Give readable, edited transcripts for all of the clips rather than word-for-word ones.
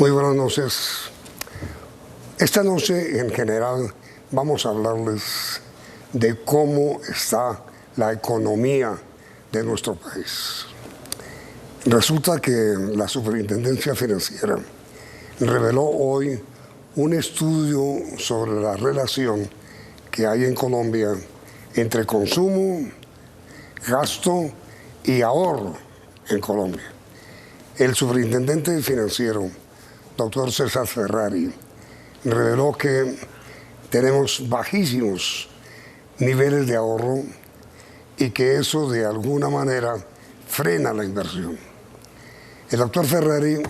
Muy buenas noches. Esta noche, en general, vamos a hablarles de cómo está la economía de nuestro país. Resulta que la Superintendencia Financiera reveló hoy un estudio sobre la relación que hay en Colombia entre consumo, gasto y ahorro en Colombia. El superintendente financiero, doctor César Ferrari, reveló que tenemos bajísimos niveles de ahorro y que eso de alguna manera frena la inversión. El doctor Ferrari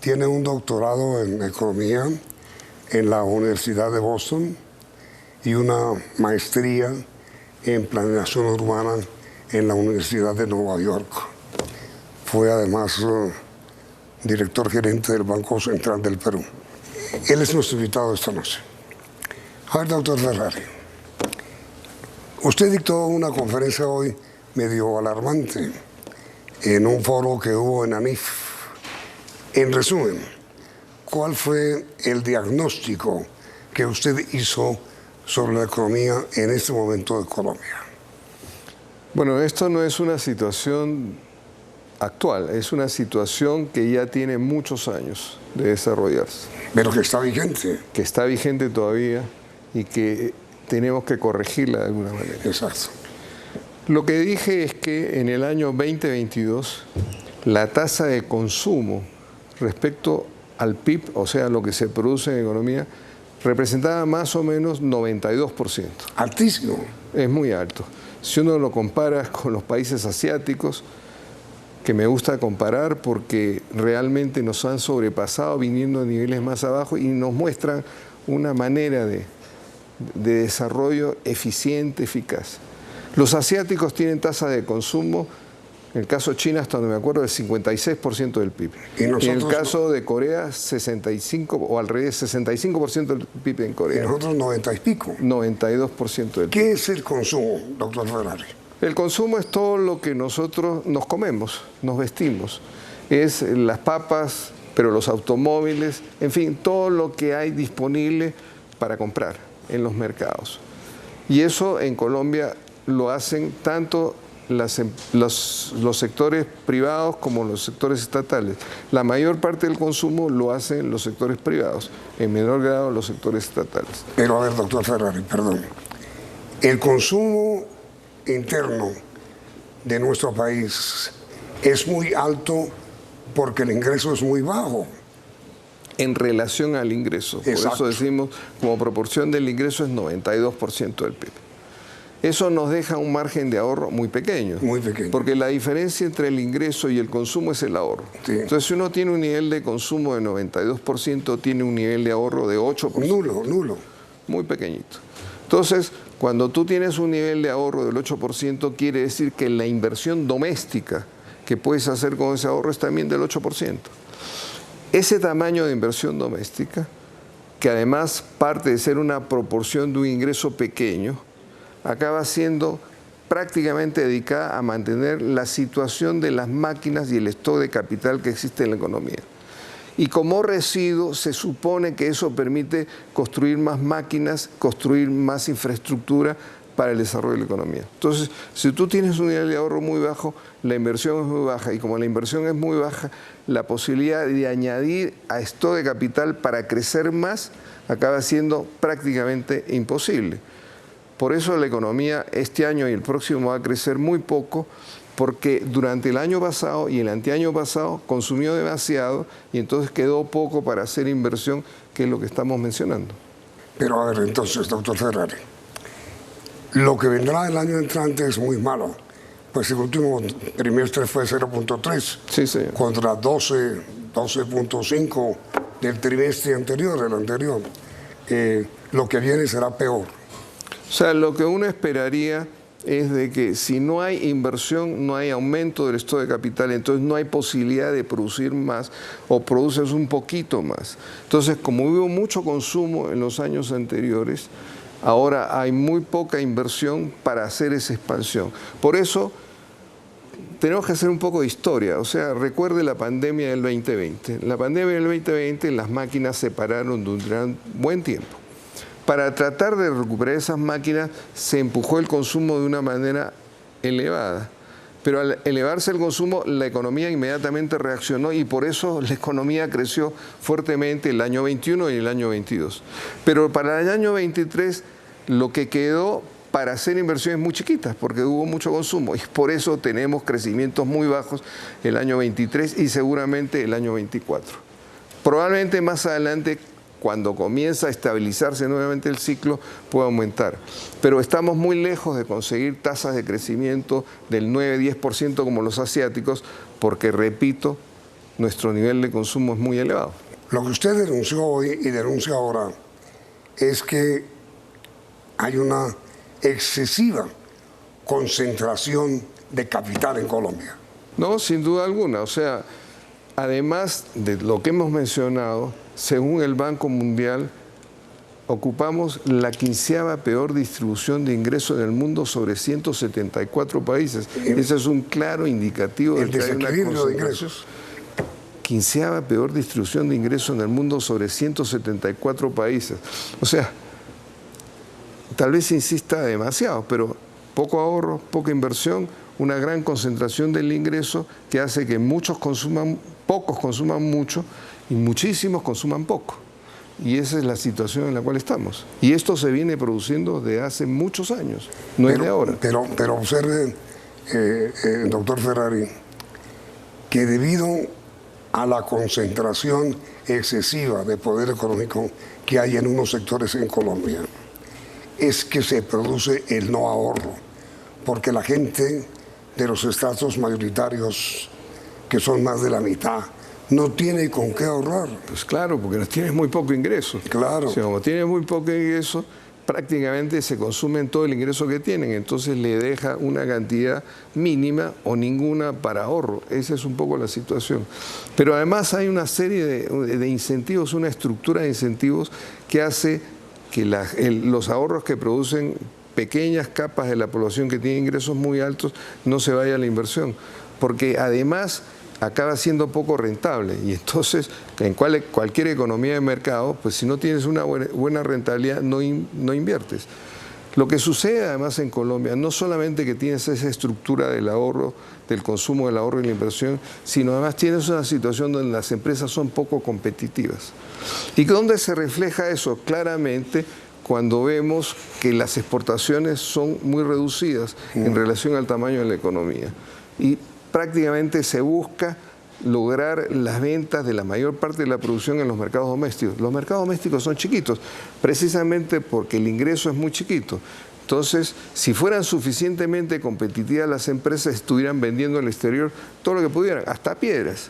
tiene un doctorado en economía en la Universidad de Boston y una maestría en planeación urbana en la Universidad de Nueva York. Fue además director gerente del Banco Central del Perú. Él es nuestro invitado esta noche. A ver, doctor Ferrari, usted dictó una conferencia hoy medio alarmante en un foro que hubo en ANIF. En resumen, ¿cuál fue el diagnóstico que usted hizo sobre la economía en este momento de Colombia? Bueno, esto no es una situación actual, es una situación que ya tiene muchos años de desarrollarse. Pero que está vigente. Que está vigente todavía y que tenemos que corregirla de alguna manera. Exacto. Lo que dije es que en el año 2022 la tasa de consumo respecto al PIB, o sea, lo que se produce en economía, representaba más o menos 92%. Altísimo. Es muy alto. Si uno lo compara con los países asiáticos, que me gusta comparar porque realmente nos han sobrepasado viniendo a niveles más abajo y nos muestran una manera de desarrollo eficiente, eficaz. Los asiáticos tienen tasa de consumo, en el caso de China, hasta donde me acuerdo, del 56% del PIB. ¿Y en el caso de Corea, 65% o al revés, 65% del PIB en Corea. Y nosotros 90 y pico. 92% del PIB. ¿Qué es el consumo, doctor Ferrari? El consumo es todo lo que nosotros nos comemos, nos vestimos. Es las papas, pero los automóviles, en fin, todo lo que hay disponible para comprar en los mercados. Y eso en Colombia lo hacen tanto los sectores privados como los sectores estatales. La mayor parte del consumo lo hacen los sectores privados, en menor grado los sectores estatales. Pero a ver, doctor Ferrari, perdón. El consumo interno de nuestro país es muy alto porque el ingreso es muy bajo. En relación al ingreso. Exacto. Por eso decimos, como proporción del ingreso es 92% del PIB. Eso nos deja un margen de ahorro muy pequeño. Muy pequeño. Porque la diferencia entre el ingreso y el consumo es el ahorro. Sí. Entonces, si uno tiene un nivel de consumo de 92%, tiene un nivel de ahorro de 8%. Nulo. Muy pequeñito. Entonces, cuando tú tienes un nivel de ahorro del 8%, quiere decir que la inversión doméstica que puedes hacer con ese ahorro es también del 8%. Ese tamaño de inversión doméstica, que además parte de ser una proporción de un ingreso pequeño, acaba siendo prácticamente dedicada a mantener la situación de las máquinas y el stock de capital que existe en la economía. Y como residuo se supone que eso permite construir más máquinas, construir más infraestructura para el desarrollo de la economía. Entonces, si tú tienes un nivel de ahorro muy bajo, la inversión es muy baja, y como la inversión es muy baja, la posibilidad de añadir a stock de capital para crecer más acaba siendo prácticamente imposible. Por eso la economía este año y el próximo va a crecer muy poco, porque durante el año pasado y el anteaño pasado consumió demasiado y entonces quedó poco para hacer inversión, que es lo que estamos mencionando. Pero a ver, entonces, doctor Ferrari, lo que vendrá el año entrante es muy malo. Pues el último trimestre fue 0.3 sí, señor, contra 12.5 del trimestre anterior, el anterior. Lo que viene será peor. O sea, lo que uno esperaría es de que si no hay inversión, no hay aumento del stock de capital, entonces no hay posibilidad de producir más o produces un poquito más. Entonces, como hubo mucho consumo en los años anteriores, ahora hay muy poca inversión para hacer esa expansión. Por eso, tenemos que hacer un poco de historia. O sea, recuerde la pandemia del 2020. La pandemia del 2020 las máquinas se pararon durante un buen tiempo. Para tratar de recuperar esas máquinas se empujó el consumo de una manera elevada. Pero al elevarse el consumo, la economía inmediatamente reaccionó y por eso la economía creció fuertemente el año 21 y el año 22. Pero para el año 23 lo que quedó para hacer inversiones muy chiquitas, porque hubo mucho consumo y por eso tenemos crecimientos muy bajos el año 23 y seguramente el año 24. Probablemente más adelante, cuando comienza a estabilizarse nuevamente el ciclo, puede aumentar. Pero estamos muy lejos de conseguir tasas de crecimiento del 9-10% como los asiáticos, porque, repito, nuestro nivel de consumo es muy elevado. Lo que usted denunció hoy y denuncia ahora es que hay una excesiva concentración de capital en Colombia. No, sin duda alguna. O sea, además de lo que hemos mencionado, según el Banco Mundial, ocupamos la 15ª peor distribución de ingresos en el mundo sobre 174 países. Ese es un claro indicativo de que hay una desequilibrio de ingresos. 15ª peor distribución de ingresos en el mundo sobre 174 países. O sea, tal vez insista demasiado, pero poco ahorro, poca inversión, una gran concentración del ingreso que hace que pocos consuman mucho y muchísimos consuman poco. Y esa es la situación en la cual estamos. Y esto se viene produciendo desde hace muchos años, no es de ahora. Pero observe, doctor Ferrari, que debido a la concentración excesiva de poder económico que hay en unos sectores en Colombia, es que se produce el no ahorro, porque la gente de los estratos mayoritarios, que son más de la mitad, no tiene con qué ahorrar. Pues claro, porque tienes muy poco ingreso. Claro. O sea, como tienes muy poco ingreso, prácticamente se consumen todo el ingreso que tienen, entonces le deja una cantidad mínima o ninguna para ahorro. Esa es un poco la situación. Pero además hay una serie de incentivos, una estructura de incentivos que hace que los ahorros que producen pequeñas capas de la población que tiene ingresos muy altos no se vaya a la inversión, porque además acaba siendo poco rentable y entonces en cualquier economía de mercado, pues si no tienes una buena rentabilidad no inviertes. Lo que sucede además en Colombia, no solamente que tienes esa estructura del ahorro, del consumo, del ahorro y la inversión, sino además tienes una situación donde las empresas son poco competitivas. ¿Y dónde se refleja eso? Claramente cuando vemos que las exportaciones son muy reducidas en relación al tamaño de la economía. Y prácticamente se busca lograr las ventas de la mayor parte de la producción en los mercados domésticos. Los mercados domésticos son chiquitos, precisamente porque el ingreso es muy chiquito. Entonces, si fueran suficientemente competitivas las empresas, estuvieran vendiendo al exterior todo lo que pudieran, hasta piedras.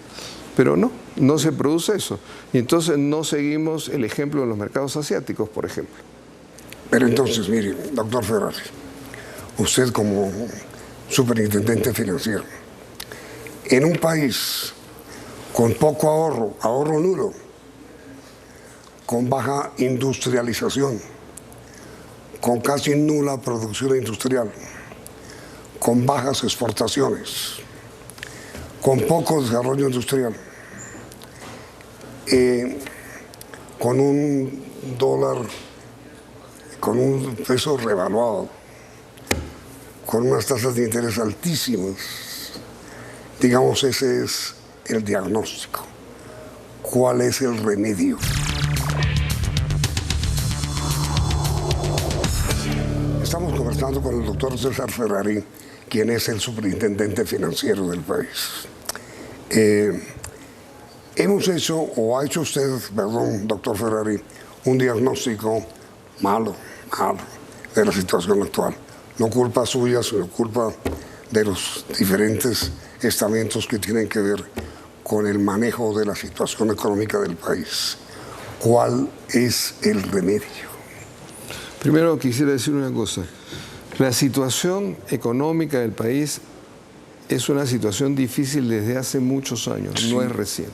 Pero no se produce eso. Y entonces no seguimos el ejemplo de los mercados asiáticos, por ejemplo. Pero entonces, mire, doctor Ferrari, usted como superintendente financiero, en un país con poco ahorro nulo, con baja industrialización, con casi nula producción industrial, con bajas exportaciones, con poco desarrollo industrial, con un dólar, con un peso revaluado, con unas tasas de interés altísimas. Digamos, ese es el diagnóstico. ¿Cuál es el remedio? Estamos conversando con el doctor César Ferrari, quien es el superintendente financiero del país. Hemos hecho, o ha hecho usted, perdón, doctor Ferrari, un diagnóstico malo de la situación actual. No culpa suya, sino culpa de los diferentes estamentos que tienen que ver con el manejo de la situación económica del país. ¿Cuál es el remedio? Primero quisiera decir una cosa. La situación económica del país es una situación difícil desde hace muchos años, sí. No es reciente.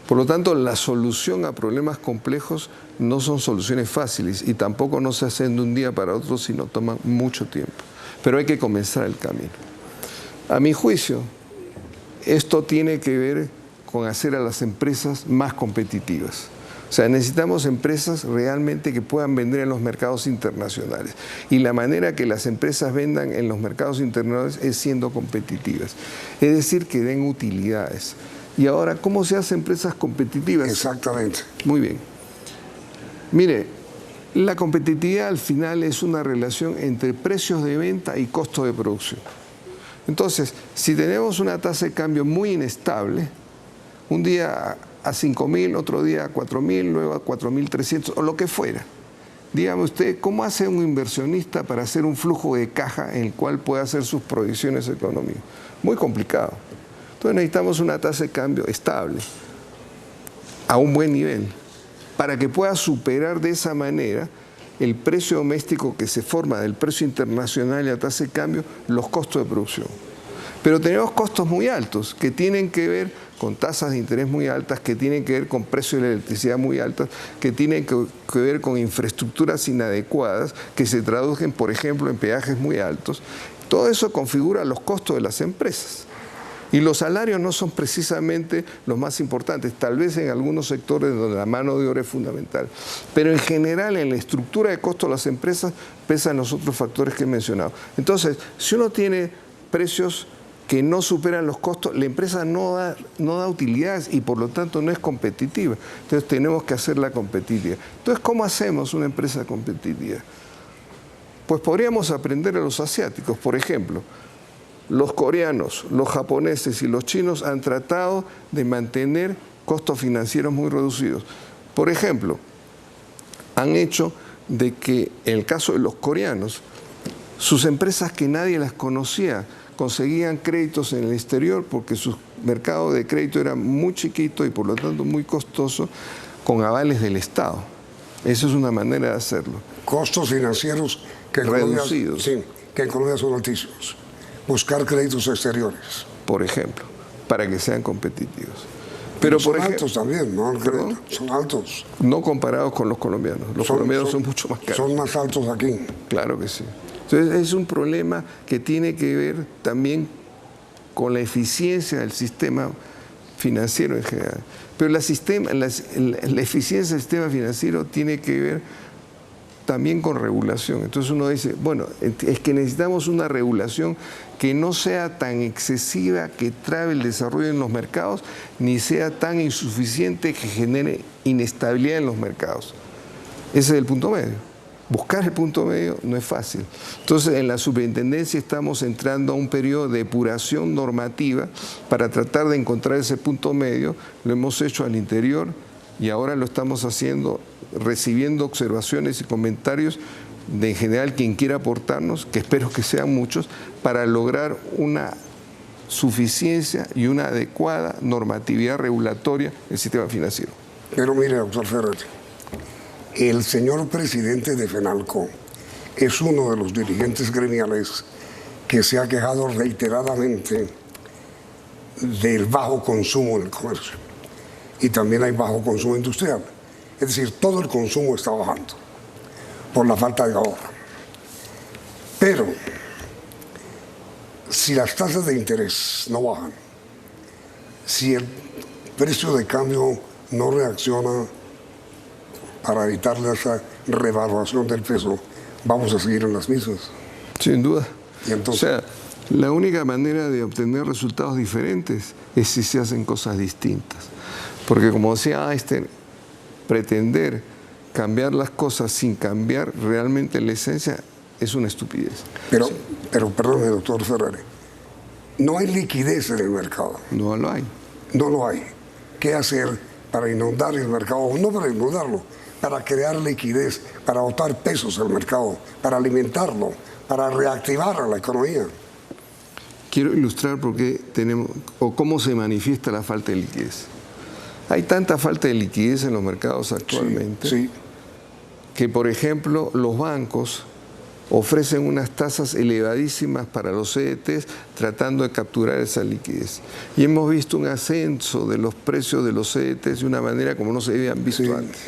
Por lo tanto, la solución a problemas complejos no son soluciones fáciles y tampoco no se hacen de un día para otro, sino toman mucho tiempo. Pero hay que comenzar el camino. A mi juicio, esto tiene que ver con hacer a las empresas más competitivas. O sea, necesitamos empresas realmente que puedan vender en los mercados internacionales. Y la manera que las empresas vendan en los mercados internacionales es siendo competitivas. Es decir, que den utilidades. Y ahora, ¿cómo se hacen empresas competitivas? Exactamente. Muy bien. Mire, la competitividad al final es una relación entre precios de venta y costo de producción. Entonces, si tenemos una tasa de cambio muy inestable, un día a 5.000, otro día a 4.000, luego a 4.300 o lo que fuera. Dígame usted, ¿cómo hace un inversionista para hacer un flujo de caja en el cual pueda hacer sus proyecciones económicas? Muy complicado. Entonces necesitamos una tasa de cambio estable, a un buen nivel, para que pueda superar de esa manera el precio doméstico que se forma del precio internacional y la tasa de cambio, los costos de producción. Pero tenemos costos muy altos que tienen que ver con tasas de interés muy altas, que tienen que ver con precios de la electricidad muy altos, que tienen que ver con infraestructuras inadecuadas, que se traducen, por ejemplo, en peajes muy altos. Todo eso configura los costos de las empresas. Y los salarios no son precisamente los más importantes, tal vez en algunos sectores donde la mano de obra es fundamental. Pero en general, en la estructura de costos de las empresas, pesan los otros factores que he mencionado. Entonces, si uno tiene precios que no superan los costos, la empresa no da utilidades y por lo tanto no es competitiva. Entonces tenemos que hacerla competitiva. Entonces, ¿cómo hacemos una empresa competitiva? Pues podríamos aprender a los asiáticos. Por ejemplo, los coreanos, los japoneses y los chinos han tratado de mantener costos financieros muy reducidos. Por ejemplo, han hecho de que, en el caso de los coreanos, sus empresas que nadie las conocía, conseguían créditos en el exterior porque su mercado de crédito era muy chiquito y por lo tanto muy costoso, con avales del Estado. Esa es una manera de hacerlo. Costos financieros que reducidos. Sí, que en Colombia son altísimos. Buscar créditos exteriores. Por ejemplo, para que sean competitivos. Pero son por altos también, ¿no? Son altos. No comparados con los colombianos. Los colombianos son mucho más caros. Son más altos aquí. Claro que sí. Entonces es un problema que tiene que ver también con la eficiencia del sistema financiero en general. Pero la eficiencia del sistema financiero tiene que ver también con regulación. Entonces uno dice, bueno, es que necesitamos una regulación que no sea tan excesiva, que trabe el desarrollo en los mercados, ni sea tan insuficiente que genere inestabilidad en los mercados. Ese es el punto medio. Buscar el punto medio no es fácil. Entonces, en la superintendencia estamos entrando a un periodo de depuración normativa para tratar de encontrar ese punto medio. Lo hemos hecho al interior y ahora lo estamos haciendo recibiendo observaciones y comentarios de, en general, quien quiera aportarnos, que espero que sean muchos, para lograr una suficiencia y una adecuada normatividad regulatoria del sistema financiero. Pero mire, doctor Ferrer, el señor presidente de FENALCO es uno de los dirigentes gremiales que se ha quejado reiteradamente del bajo consumo en el comercio. Y también hay bajo consumo industrial. Es decir, todo el consumo está bajando por la falta de ahorro. Pero si las tasas de interés no bajan, si el precio de cambio no reacciona para evitar esa revaluación del peso, vamos a seguir en las mismas. Sin duda. Y entonces, o sea, la única manera de obtener resultados diferentes es si se hacen cosas distintas. Porque como decía Einstein, pretender cambiar las cosas sin cambiar realmente la esencia es una estupidez. Pero perdóneme, doctor Ferrer, no hay liquidez en el mercado. No lo hay. No lo hay. ¿Qué hacer para inundar el mercado? No para inundarlo, para crear liquidez, para botar pesos al mercado, para alimentarlo, para reactivar a la economía. Quiero ilustrar por qué tenemos, o cómo se manifiesta la falta de liquidez. Hay tanta falta de liquidez en los mercados actualmente que, por ejemplo, los bancos ofrecen unas tasas elevadísimas para los CDTs tratando de capturar esa liquidez. Y hemos visto un ascenso de los precios de los CDTs de una manera como no se habían visto antes.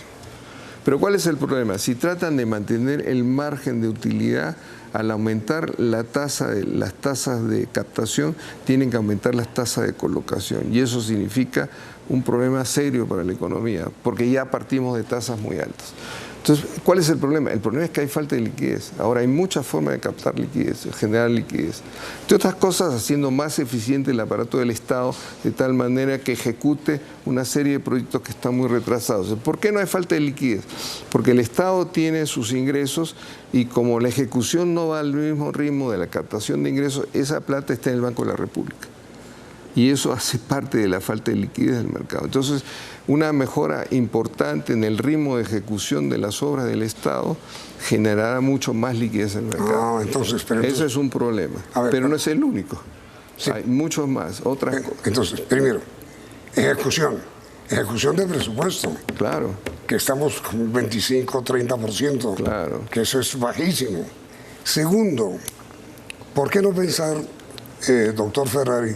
Pero ¿cuál es el problema? Si tratan de mantener el margen de utilidad, al aumentar las tasas de captación, tienen que aumentar las tasas de colocación. Y eso significa un problema serio para la economía, porque ya partimos de tasas muy altas. Entonces, ¿cuál es el problema? El problema es que hay falta de liquidez. Ahora, hay muchas formas de captar liquidez, de generar liquidez. Entre otras cosas, haciendo más eficiente el aparato del Estado, de tal manera que ejecute una serie de proyectos que están muy retrasados. ¿Por qué no hay falta de liquidez? Porque el Estado tiene sus ingresos y como la ejecución no va al mismo ritmo de la captación de ingresos, esa plata está en el Banco de la República. Y eso hace parte de la falta de liquidez del mercado. Entonces, una mejora importante en el ritmo de ejecución de las obras del Estado generará mucho más liquidez en el mercado. Ese es un problema, pero no es el único. Sí. Hay muchos más, otras cosas. Entonces, primero, ejecución de presupuesto. Claro. Que estamos con 25, 30%. Claro. Que eso es bajísimo. Segundo, ¿por qué no pensar, doctor Ferrari,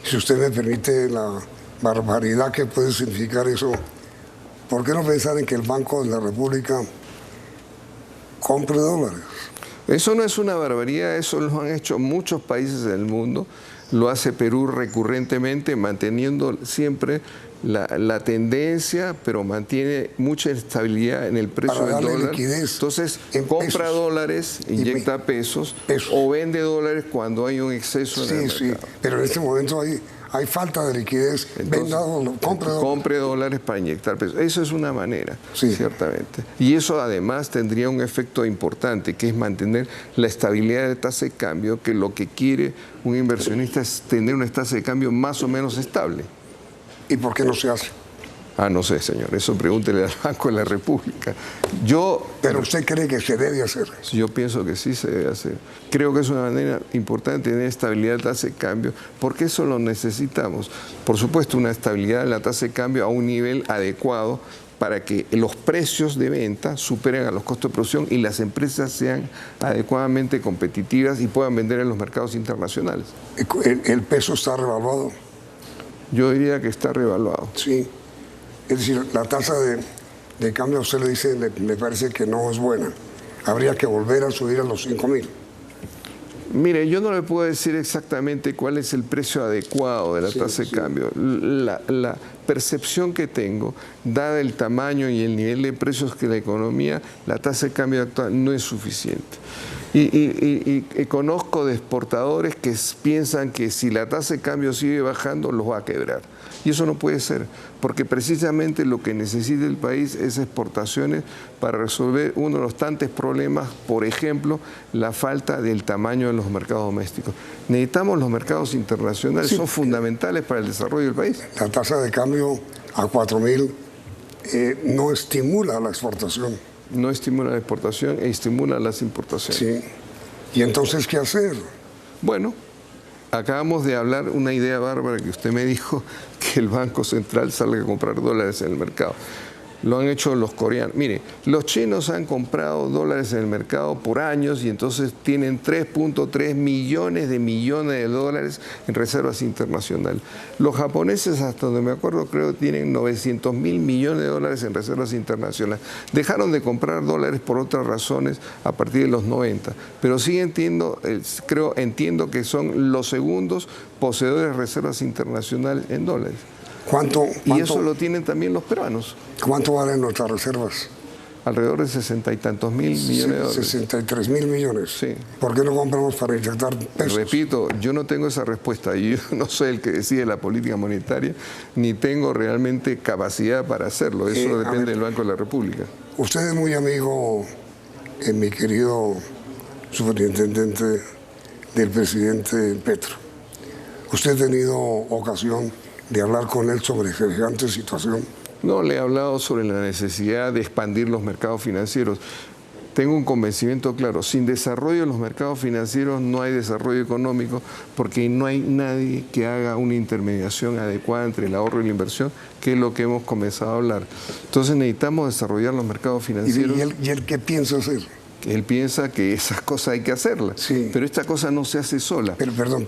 si usted me permite la barbaridad que puede significar eso, ¿por qué no pensar en que el Banco de la República compre dólares? Eso no es una barbaridad, eso lo han hecho muchos países del mundo, lo hace Perú recurrentemente, manteniendo siempre la tendencia, pero mantiene mucha estabilidad en el precio del dólar. Liquidez. Entonces, compra dólares, inyecta pesos, o vende dólares cuando hay un exceso en el mercado. Sí, pero en este momento hay falta de liquidez. Entonces, compre dólares para inyectar pesos. Eso es una manera, ciertamente. Y eso además tendría un efecto importante, que es mantener la estabilidad de tasa de cambio, que lo que quiere un inversionista es tener una tasa de cambio más o menos estable. ¿Y por qué no se hace? No sé, señor. Eso pregúntele al Banco de la República. ¿Pero usted cree que se debe hacer? Yo pienso que sí se debe hacer. Creo que es una manera importante tener estabilidad de tasa de cambio, porque eso lo necesitamos. Por supuesto, una estabilidad de la tasa de cambio a un nivel adecuado para que los precios de venta superen a los costos de producción y las empresas sean adecuadamente competitivas y puedan vender en los mercados internacionales. ¿El peso está revaluado? Yo diría que está revaluado. Sí. Es decir, la tasa de cambio a usted le dice, le parece que no es buena. Habría que volver a subir a los 5.000. Mire, yo no le puedo decir exactamente cuál es el precio adecuado de la tasa de cambio. La percepción que tengo, dada el tamaño y el nivel de precios que la economía, la tasa de cambio actual no es suficiente. Y conozco de exportadores que piensan que si la tasa de cambio sigue bajando, los va a quebrar. Y eso no puede ser, porque precisamente lo que necesita el país es exportaciones para resolver uno de los tantos problemas, por ejemplo, la falta del tamaño de los mercados domésticos. Necesitamos los mercados internacionales, son fundamentales para el desarrollo del país. La tasa de cambio a 4.000 no estimula la exportación. No estimula la exportación e estimula las importaciones. Sí. ¿Y entonces qué hacer? Bueno, acabamos de hablar una idea bárbara que usted me dijo, que el Banco Central salga a comprar dólares en el mercado. Lo han hecho los coreanos. Mire, los chinos han comprado dólares en el mercado por años y entonces tienen 3.3 millones de dólares en reservas internacionales. Los japoneses, hasta donde me acuerdo, creo que tienen 900.000 millones de dólares en reservas internacionales. Dejaron de comprar dólares por otras razones a partir de los 90, pero sí entiendo que son los segundos poseedores de reservas internacionales en dólares. Y eso lo tienen también los peruanos. ¿Cuánto valen nuestras reservas? Alrededor de 60 y tantos mil millones de dólares. 63.000 millones. Sí. ¿Por qué no compramos para inyectar pesos? Repito, yo no tengo esa respuesta. Yo no soy el que decide la política monetaria, ni tengo realmente capacidad para hacerlo. Eso depende del Banco de la República. Usted es muy amigo, mi querido superintendente, del presidente Petro. ¿Usted ha tenido ocasión de hablar con él sobre semejante situación? No, le he hablado sobre la necesidad de expandir los mercados financieros. Tengo un convencimiento claro, sin desarrollo de los mercados financieros no hay desarrollo económico, porque no hay nadie que haga una intermediación adecuada entre el ahorro y la inversión, que es lo que hemos comenzado a hablar. Entonces necesitamos desarrollar los mercados financieros. ¿Y él qué piensa hacer? Él piensa que esas cosas hay que hacerlas, pero esta cosa no se hace sola. Pero perdón,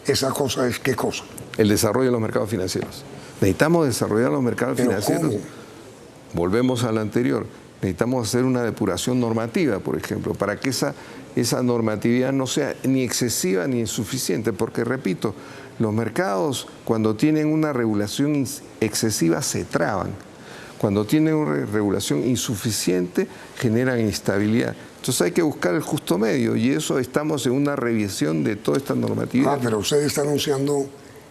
¿esa cosa es qué cosa? El desarrollo de los mercados financieros. Necesitamos desarrollar los mercados financieros. ¿Cómo? Volvemos al anterior. necesitamos hacer una depuración normativa, por ejemplo, para que esa normatividad no sea ni excesiva ni insuficiente, porque, repito, los mercados cuando tienen una regulación excesiva se traban. Cuando tienen una regulación insuficiente, generan inestabilidad. Entonces hay que buscar el justo medio y eso estamos en una revisión de toda esta normatividad. Pero usted está anunciando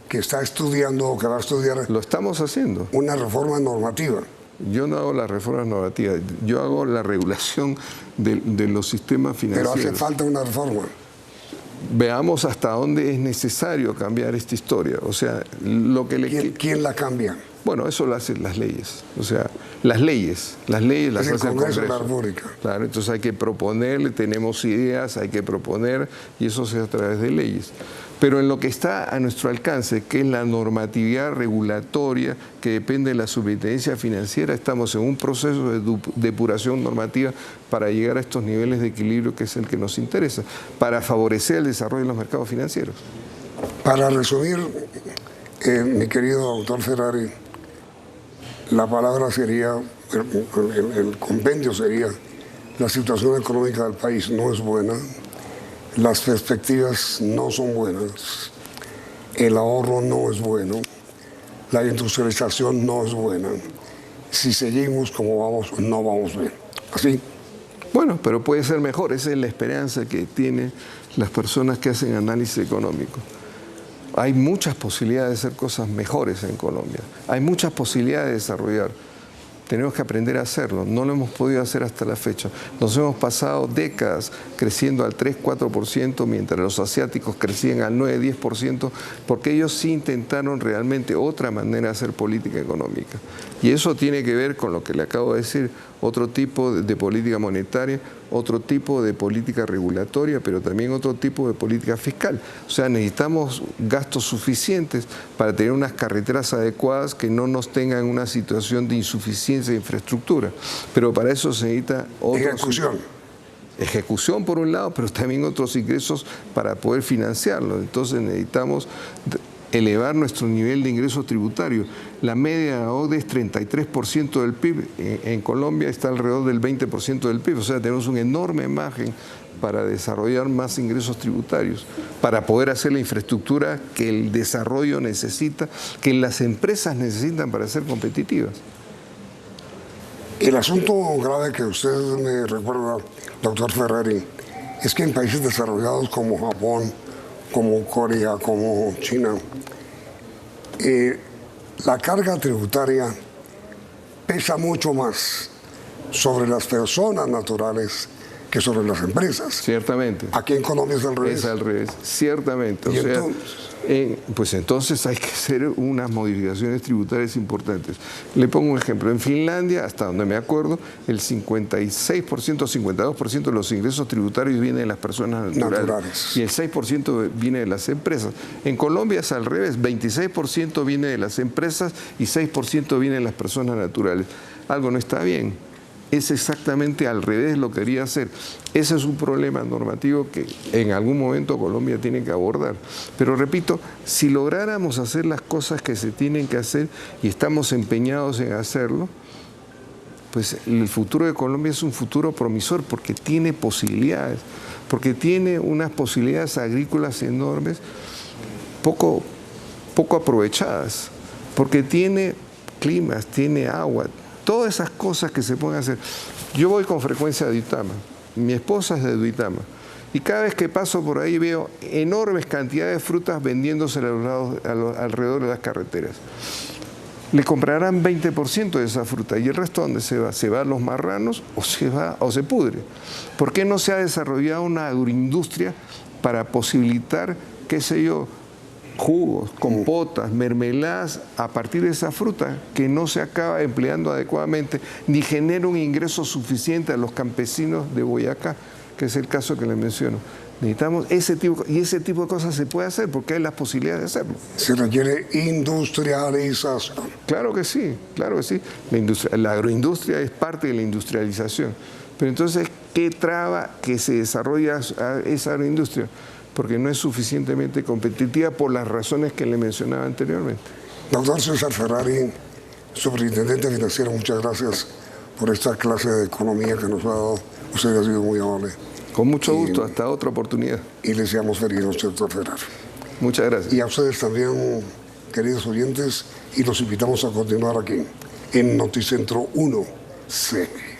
que está estudiando o que va a estudiar... Lo estamos haciendo. Una reforma normativa. Yo no hago las reformas normativas, yo hago la regulación de los sistemas financieros. Pero hace falta una reforma. Veamos hasta dónde es necesario cambiar esta historia. O sea, lo que ¿Quién la cambia? Bueno, eso lo hacen las leyes. O sea, las leyes las hace el Congreso. De la República. Claro, entonces hay que proponerle, tenemos ideas, hay que proponer y eso se hace a través de leyes. Pero en lo que está a nuestro alcance, que es la normatividad regulatoria que depende de la superintendencia financiera, estamos en un proceso de depuración normativa para llegar a estos niveles de equilibrio que es el que nos interesa, para favorecer el desarrollo de los mercados financieros. Para resumir, mi querido doctor Ferrari, la palabra sería, el compendio sería, la situación económica del país no es buena, las perspectivas no son buenas, el ahorro no es bueno, la industrialización no es buena. Si seguimos como vamos, no vamos bien. ¿Así? Bueno, pero puede ser mejor, esa es la esperanza que tienen las personas que hacen análisis económico. Hay muchas posibilidades de hacer cosas mejores en Colombia, hay muchas posibilidades de desarrollar. Tenemos que aprender a hacerlo, no lo hemos podido hacer hasta la fecha. Nos hemos pasado décadas creciendo al 3-4%, mientras los asiáticos crecían al 9-10%, porque ellos sí intentaron realmente otra manera de hacer política económica. Y eso tiene que ver con lo que le acabo de decir, otro tipo de política monetaria, otro tipo de política regulatoria, pero también otro tipo de política fiscal. O sea, necesitamos gastos suficientes para tener unas carreteras adecuadas que no nos tengan una situación de insuficiencia de infraestructura. Pero para eso se necesita ejecución por un lado, pero también otros ingresos para poder financiarlo. Entonces necesitamos elevar nuestro nivel de ingresos tributarios. La media de la OCDE es 33% del PIB, en Colombia está alrededor del 20% del PIB, o sea, tenemos un enorme margen para desarrollar más ingresos tributarios, para poder hacer la infraestructura que el desarrollo necesita, que las empresas necesitan para ser competitivas. El asunto grave que usted me recuerda, doctor Ferrari, es que en países desarrollados como Japón, como Corea, como China, la carga tributaria pesa mucho más sobre las personas naturales que sobre las empresas. Ciertamente. Aquí en Colombia es al revés. Es al revés, ciertamente. O sea, pues entonces hay que hacer unas modificaciones tributarias importantes. Le pongo un ejemplo. En Finlandia, hasta donde me acuerdo, el 56%, 52% de los ingresos tributarios vienen de las personas naturales. Y el 6% viene de las empresas. En Colombia es al revés. 26% viene de las empresas y 6% viene de las personas naturales. Algo no está bien. Es exactamente al revés lo que quería hacer. Ese es un problema normativo que en algún momento Colombia tiene que abordar. Pero repito, si lográramos hacer las cosas que se tienen que hacer y estamos empeñados en hacerlo, pues el futuro de Colombia es un futuro promisor porque tiene posibilidades, porque tiene unas posibilidades agrícolas enormes, poco aprovechadas, porque tiene climas, tiene agua, todas esas cosas que se pueden hacer. Yo voy con frecuencia a Duitama, mi esposa es de Duitama, y cada vez que paso por ahí veo enormes cantidades de frutas vendiéndose a los lados, alrededor de las carreteras. Le comprarán 20% de esa fruta y el resto ¿dónde se va? ¿Se va a los marranos o se pudre? ¿Por qué no se ha desarrollado una agroindustria para posibilitar, qué sé yo, jugos, compotas, mermeladas a partir de esa fruta que no se acaba empleando adecuadamente ni genera un ingreso suficiente a los campesinos de Boyacá, que es el caso que les menciono? Necesitamos ese tipo de cosas se puede hacer porque hay las posibilidades de hacerlo. Se requiere industrialización. Claro que sí, claro que sí. La agroindustria es parte de la industrialización. Pero entonces, ¿qué traba que se desarrolla esa agroindustria? Porque no es suficientemente competitiva por las razones que le mencionaba anteriormente. Doctor César Ferrari, superintendente financiero, muchas gracias por esta clase de economía que nos ha dado. Usted ha sido muy amable. Con mucho gusto, hasta otra oportunidad. Y le deseamos feliz noche, doctor Ferrer. Muchas gracias. Y a ustedes también, queridos oyentes, y los invitamos a continuar aquí, en Noticentro 1C.